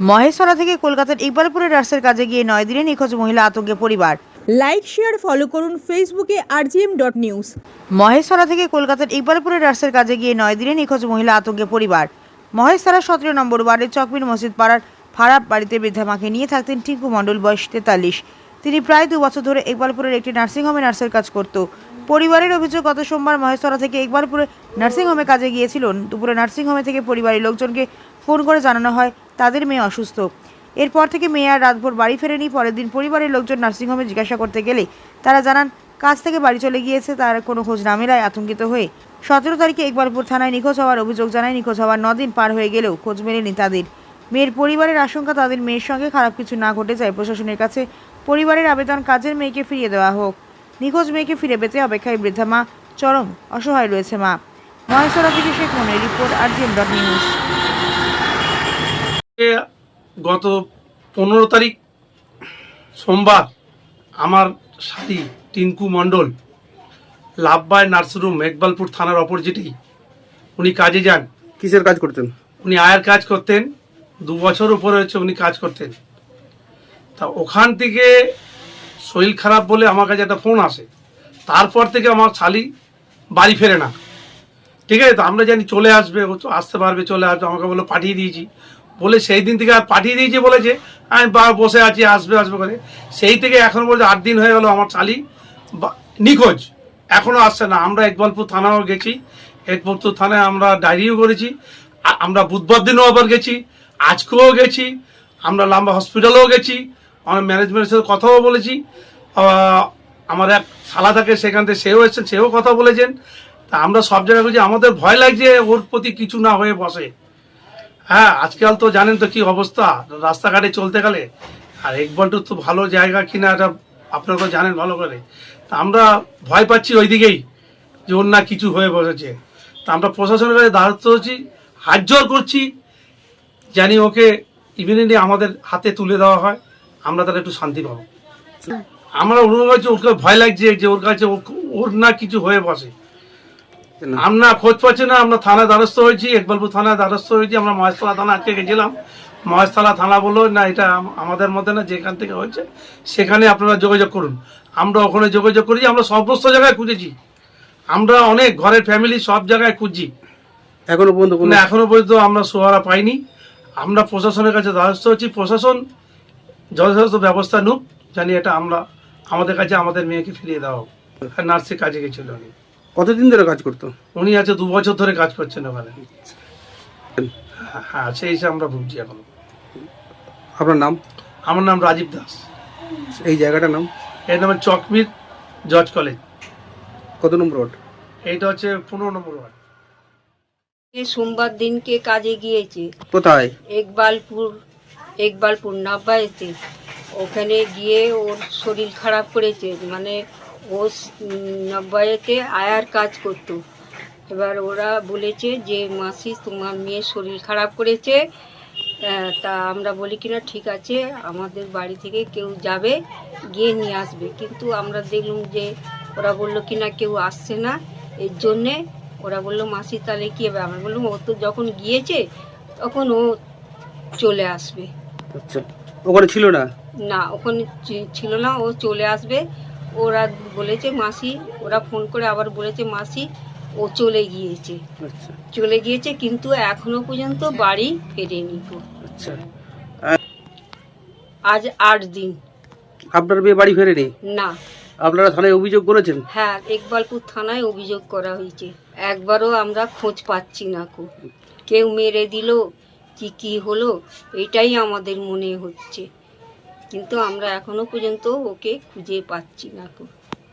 মহেশতলা থেকে কলকাতার ইকবালপুরের রাস্তার কাজে গিয়ে 9 দিনে নিখোঁজ মহিলা আতঙ্কে পরিবার। লাইক শেয়ার ফলো করুন ফেসবুকে rgm.news। মহেশতলা থেকে কলকাতার ইকবালপুরের রাস্তার কাজে গিয়ে 9 দিনে নিখোঁজ মহিলা আতঙ্কে পরিবার। মহেশতলা 17 নম্বর ওয়ার্ডের চকমির মসজিদ পাড়ার ভাড়া বাড়িতে বৃদ্ধা মাকে নিয়ে থাকতেন টিঙ্কু মণ্ডল, বয়স 43। তিনি প্রায় 2 বছর ধরে ইকবালপুরের একটি নার্সিংহোমে নার্সের কাজ করত। পরিবারের অভিযোগ, গত সোমবার মহেশতলা থেকে ইকবালপুরে নার্সিংহোমে কাজে গিয়েছিলেন। দুপুরে নার্সিংহোমে থেকে পরিবারের লোকজনকে ফোন করে জানানো হয় তাদের মেয়ে অসুস্থ। এরপর থেকে মেয়ে আর রাতভর বাড়ি ফেরেনি। পরের দিন পরিবারের লোকজন নার্সিংহোমে জিজ্ঞাসা করতে গেলে তারা জানান কাজ থেকে বাড়ি চলে গিয়েছে। তার কোনো খোঁজ না মেলায় আতঙ্কিত হয়ে 17 তারিখে ইকবালপুর থানায় নিখোঁজ হওয়ার অভিযোগ জানায়। নিখোঁজ হওয়ার 9 দিন পার হয়ে গেলেও খোঁজ মেলেনি তাদের। মেয়ের পরিবারের আশঙ্কা, তাদের মেয়ের সঙ্গে খারাপ কিছু না ঘটে যায়। প্রশাসনের কাছে পরিবারের আবেদন, কাজের মেয়েকে ফিরিয়ে দেওয়া হোক। নিখোঁজ মেয়েকে ফিরে পেতে অপেক্ষায় বৃদ্ধা মা। চরম অসহায় রয়েছে মা। মহেশতলা থেকে শেখ মনির রিপোর্ট, rgm.news। গত 15 তারিখ সোমবার আমার শালি টিঙ্কু মণ্ডল লাভবাই নার্সিংহোম ইকবালপুর থানার অপোজিটেই উনি কাজে যান। কিসের কাজ করতেন? উনি আয়ের কাজ করতেন, 2 বছর উপরে হচ্ছে উনি কাজ করতেন। তা ওখান থেকে শরীর খারাপ বলে আমার কাছে একটা ফোন আসে। তারপর থেকে আমার শালি বাড়ি ফেরে না। ঠিক আছে, তো আমরা জানি চলে আসবে, ও তো আসতে পারবে, চলে আসবে। আমাকে বলে পাঠিয়ে দিয়েছি বলে সেই দিন থেকে আর পাঠিয়ে দিয়েছি বলেছে আমি বসে আছি, আসবে আসবে করে। সেই থেকে এখন বলছে 8 দিন হয়ে গেল আমার শালি নিখোঁজ, এখনও আসছে না। আমরা ইকবালপুর থানাও গেছি, ইকবালপুর থানায় আমরা ডায়েরিও করেছি। আমরা বুধবার দিনও আবার গেছি, আজকেও গেছি। আমরা লাম্বা হসপিটালেও গেছি, আমরা ম্যানেজমেন্টের সাথে কথাও বলেছি। আমার এক শালা থাকে সেখান থেকে, সেও এসেছেন, সেও কথা বলেছেন। তা আমরা সব জায়গায় বলছি, আমাদের ভয় লাগছে ওর প্রতি কিছু না হয়ে বসে। হ্যাঁ, আজকাল তো জানেন তো কি অবস্থা রাস্তাঘাটে চলতে গেলে। আর ইকবালপুর তো ভালো জায়গা কিনা এটা আপনারা তো জানেন ভালো করে। তা আমরা ভয় পাচ্ছি ওই দিকেই যে ওর না কিছু হয়ে বসেছে। তা আমরা প্রশাসনের কাছে দ্বারস্থ হচ্ছি, হাত জোর করছি, জানি ওকে ইমিডিয়েটলি আমাদের হাতে তুলে দেওয়া হয়, আমরা তাহলে একটু শান্তি পাবো। আমরা অনুভব করছি ওকে ভয় লাগছে যে ওর কাছে ওর না কিছু হয়ে বসে। আমরা খোঁজ পাচ্ছি না, আমরা থানায় দ্বারস্থ হয়েছি, ইকবালপুর থানায় দ্বারস্থ হয়েছি। আমরা মহেশতলা থানা আজকে গেছিলাম। মহেশতলা থানা বললো না, এটা আমাদের মধ্যে না, যেখান থেকে হয়েছে সেখানে আপনারা যোগাযোগ করুন। আমরা ওখানে যোগাযোগ করেছি, আমরা সমস্ত জায়গায় খুঁজেছি, আমরা অনেক ঘরের ফ্যামিলি সব জায়গায় খুঁজছি, এখনো পর্যন্ত আমরা সোহারা পাইনি। আমরা প্রশাসনের কাছে দ্বারস্থ হচ্ছি, প্রশাসন যথাযথ ব্যবস্থা নিক, জানি এটা আমরা আমাদের কাছে আমাদের মেয়েকে ফিরিয়ে দেওয়া হোক। নার্সের কাজে গেছিল উনি। কতদিন ধরে কাজ করতো? উনি আছে 2 বছর ধরে কাজ করছেন ওখানে। হ্যাঁ, সেই হিসেবে আমরা ভুগছি এখন। আপনার নাম? আমার নাম রাজীব দাস। এই জায়গাটার নাম? এর নাম চকমির জর্জ কলেজ। কত নম্বর ওয়ার্ড? এইটা হচ্ছে 15 নম্বর ওয়ার্ড। সোমবার দিনকে কাজে গিয়েছে কোথায়? ইকবালপুর নাব্বাইতে। ওখানে গিয়ে ওর শরীর খারাপ করেছে, মানে ও নাব্বাইতে আয়ার কাজ করতো। এবার ওরা বলেছে যে মাসি তোমার মেয়ের শরীর খারাপ করেছে। তা আমরা বলি কিনা ঠিক আছে, আমাদের বাড়ি থেকে কেউ যাবে, গিয়ে নিয়ে আসবে। কিন্তু আমরা দেখলাম যে ওরা বললো কিনা কেউ আসছে না। এর জন্যে ওরা বললো মাসি তাহলে কী হবে? আমরা বললাম ও তো যখন গিয়েছে তখন ও চলে আসবে। আচ্ছা, ওখানে ছিল না? না, ওখানে ছিল না, ও চলে আসবে। ওরা বলেছে মাসি, ওরা ফোন করে আবার বলেছে মাসি ও চলে গিয়েছে। আচ্ছা চলে গিয়েছে, কিন্তু এখনো পর্যন্ত বাড়ি ফেরেনি। আচ্ছা, আজ 8 দিন। আপনার মেয়ে বাড়ি ফেরেনি? না। আপনারা থানায় অভিযোগ করেছেন? হ্যাঁ, ইকবালপুর থানায় অভিযোগ করা হয়েছে। একবারও আমরা খোঁজ পাচ্ছি না। কেউ মেরে দিল কি হলো এটাই আমাদের মনে হচ্ছে, কিন্তু আমরা এখনো পর্যন্ত ওকে খুঁজে পাচ্ছি না।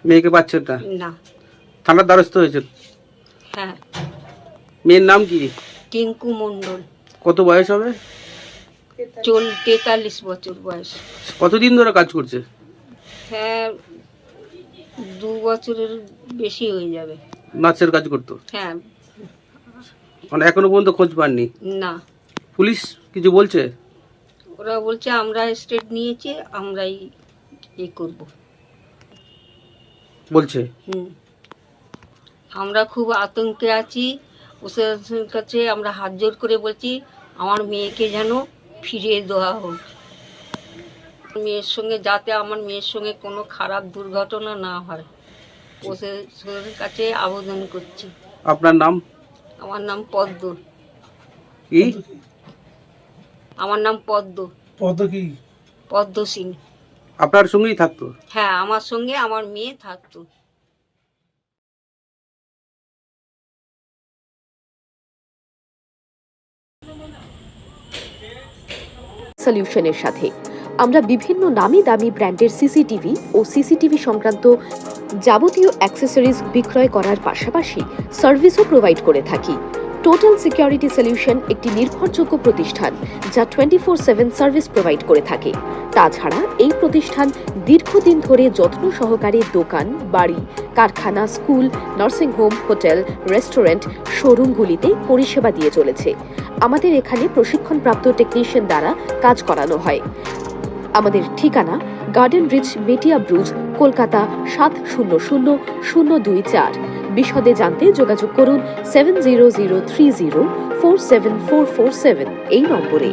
মেয়েকে পাচ্ছেন না? না। থানার দ্বারস্থ হয়েছেন? হ্যাঁ। মেয়ের নাম কি? টিঙ্কু মণ্ডল। কত বয়স হবে? 43 বছর বয়স। কতদিন ধরে কাজ করছে? হ্যাঁ, 2 বছরের বেশি হয়ে যাবে। নার্সের কাজ করতো? হ্যাঁ। মানে এখনো পর্যন্ত খোঁজ পাননি? না। পুলিশ কিছু বলছে? ওরা বলছে আমরা স্টেট নিয়েছি, আমরাই করব বলছে। আমরা খুব আতঙ্কে আছি। প্রশাসনের কাছে আমরা হাত জোর করে বলছি আমার মেয়েকে যেন ফিরিয়ে দেওয়া হোক। মেয়ের সঙ্গে যাতে আমার মেয়ের সঙ্গে কোনো খারাপ দুর্ঘটনা না হয়, প্রশাসনের কাছে আবেদন করছি। আপনার নাম? আমার নাম পদ্ম। কি? আমার নাম পদ্ম। পদ্ম সিং। আপনার সঙ্গেই থাকতো? হ্যাঁ, আমার সঙ্গে আমার মেয়ে থাকতো। সলিউশনের সাথে আমরা বিভিন্ন নামি দামি ব্র্যান্ডের সিসিটিভি ও সিসিটিভি সংক্রান্ত যাবতীয় অ্যাক্সেসরিজ বিক্রয় করার পাশাপাশি সার্ভিসও প্রোভাইড করে থাকি। টোটাল সিকিউরিটি সলিউশন একটি নির্ভরযোগ্য প্রতিষ্ঠান যা 24/7 সার্ভিস প্রোভাইড করে থাকে। তাছাড়া এই প্রতিষ্ঠান দীর্ঘদিন ধরে যত্ন সহকারে দোকান, বাড়ি, কারখানা, স্কুল, নার্সিংহোম, হোটেল, রেস্টুরেন্ট, শোরুমগুলিতে পরিষেবা দিয়ে চলেছে। আমাদের এখানে প্রশিক্ষণপ্রাপ্ত টেকনিশিয়ান দ্বারা কাজ করানো হয়। আমাদের ঠিকানা গার্ডেন রিচ, মেটিয়া ব্রুজ, কলকাতা 700024। বিশদে জানতে যোগাযোগ করুন 7003047447 এই নম্বরে।